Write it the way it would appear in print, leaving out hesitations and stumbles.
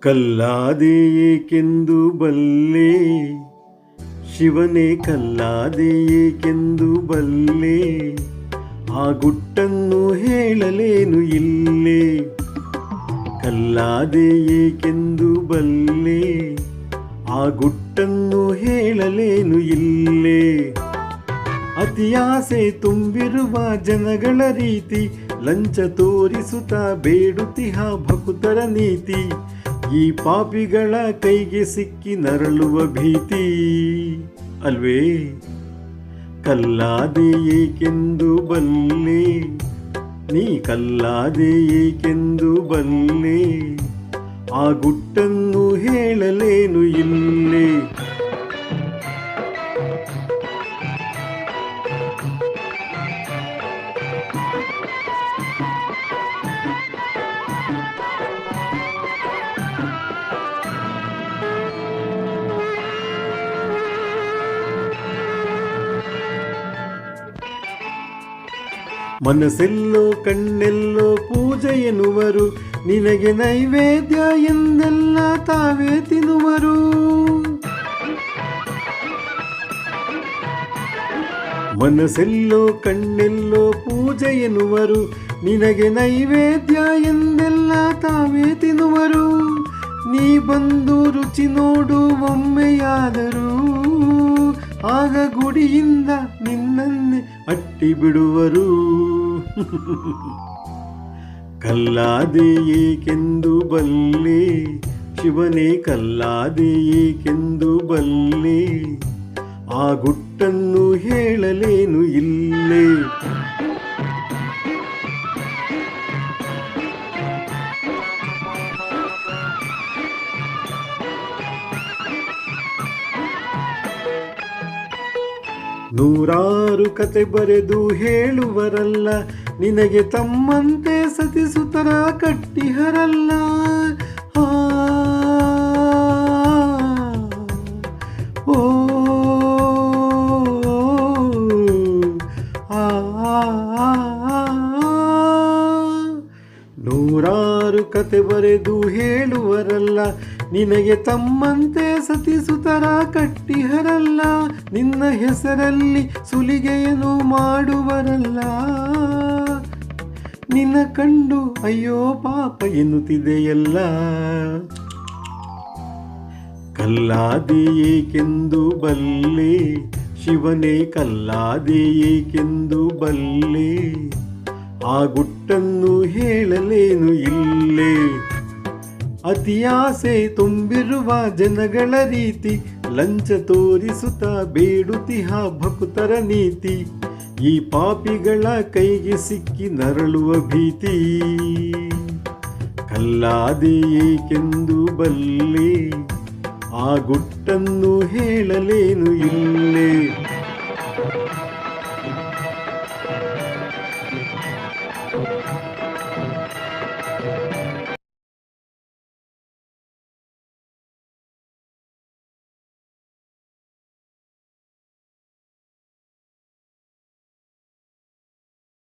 ಕಲ್ಲಾದೆ ಏಕೆಂದು ಬಲ್ಲೆ ಶಿವನೇ, ಕಲ್ಲಾದೆ ಏಕೆಂದು ಬಲ್ಲೆ, ಆ ಗುಟ್ಟನ್ನು ಹೇಳಲೇನು ಇಲ್ಲೇ. ಕಲ್ಲಾದೆ ಏಕೆಂದು ಬಲ್ಲೆ, ಆ ಗುಟ್ಟನ್ನು ಹೇಳಲೇನು ಇಲ್ಲೇ. ಅತಿಯಾಸೆ ತುಂಬಿರುವ ಜನಗಳ ರೀತಿ, ಲಂಚ ತೋರಿಸುತ್ತಾ ಬೇಡುತ್ತಿಹ ಭಕುತರ ನೀತಿ, ಈ ಪಾಪಿಗಳ ಕೈಗೆ ಸಿಕ್ಕಿ ನರಳುವ ಭೀತಿ ಅಲ್ವೇ. ಕಲ್ಲಾದೆ ಏಕೆಂದು ಬಲ್ಲೆ, ನೀ ಕಲ್ಲಾದೆ ಏಕೆಂದು ಬಲ್ಲೆ, ಆ ಗುಟ್ಟನ್ನು ಹೇಳಲೇನು ಇಲ್ಲೇ. ಮನಸ್ಸೆಲ್ಲೋ ಕಣ್ಣೆಲ್ಲೋ ಪೂಜೆ ಎನ್ನುವರು, ನಿನಗೆ ನೈವೇದ್ಯ ಎಂದೆಲ್ಲ ತಾವೇ ತಿನ್ನುವರು. ಮನಸ್ಸೆಲ್ಲೋ ಕಣ್ಣೆಲ್ಲೋ ಪೂಜೆ ಎನ್ನುವರು, ನಿನಗೆ ನೈವೇದ್ಯ ಎಂದೆಲ್ಲ ತಾವೇ ತಿನ್ನುವರು. ನೀ ಬಂದು ರುಚಿ ನೋಡು ಒಮ್ಮೆಯಾದರೂ, ಆಗ ಗುಡಿಯಿಂದ ನಿನ್ನನ್ನೇ ಅಟ್ಟಿ ಬಿಡುವರು. ಕಲ್ಲಾದೆ ಏಕೆಂದು ಬಲ್ಲೆ ಶಿವನೇ, ಕಲ್ಲಾದೆ ಏಕೆಂದು ಬಲ್ಲೆ, ಆ ಗುಟ್ಟನ್ನು ಹೇಳಲೇನು ಇಲ್ಲೇ. ನೂರಾರು ಕತೆ ಬರೆದು ಹೇಳುವರಲ್ಲ, ನಿನಗೆ ತಮ್ಮಂತೆ ಸತಿಸುತರ ಕಟ್ಟಿಹರಲ್ಲ. ಓ ನೂರಾರು ಕತೆ ಬರೆದು ಹೇಳುವರಲ್ಲ, ನಿನಗೆ ತಮ್ಮಂತೆ ಸತಿಸುತರ ಕಟ್ಟಿಹರಲ್ಲ. ನಿನ್ನ ಹೆಸರಲ್ಲಿ ಸುಲಿಗೆಯನ್ನು ಮಾಡುವರಲ್ಲ, ನಿನ್ನ ಕಂಡು ಅಯ್ಯೋ ಪಾಪ ಎನ್ನುತ್ತಿದೆಯಲ್ಲ. ಕಲ್ಲಾದೆ ಏಕೆಂದು ಬಲ್ಲೆ ಶಿವನೇ, ಕಲ್ಲಾದೆ ಏಕೆಂದು ಬಲ್ಲೆ, ಆ ಗುಟ್ಟನ್ನು ಹೇಳಲೇನು ಇಲ್ಲೇ. ಅತಿಯಾಸೆ ತುಂಬಿರುವ ಜನಗಳ ರೀತಿ, ಲಂಚ ತೋರಿಸುತ್ತಾ ಬೇಡುತ್ತಿಹ ಭಕುತರ ನೀತಿ, ಈ ಪಾಪಿಗಳ ಕೈಗೆ ಸಿಕ್ಕಿ ನರಳುವ ಭೀತಿ. ಕಲ್ಲಾದೆ ಏಕೆಂದು ಬಲ್ಲೆ, ಆ ಗುಟ್ಟನ್ನು ಹೇಳಲೇನು ಇಲ್ಲೇ.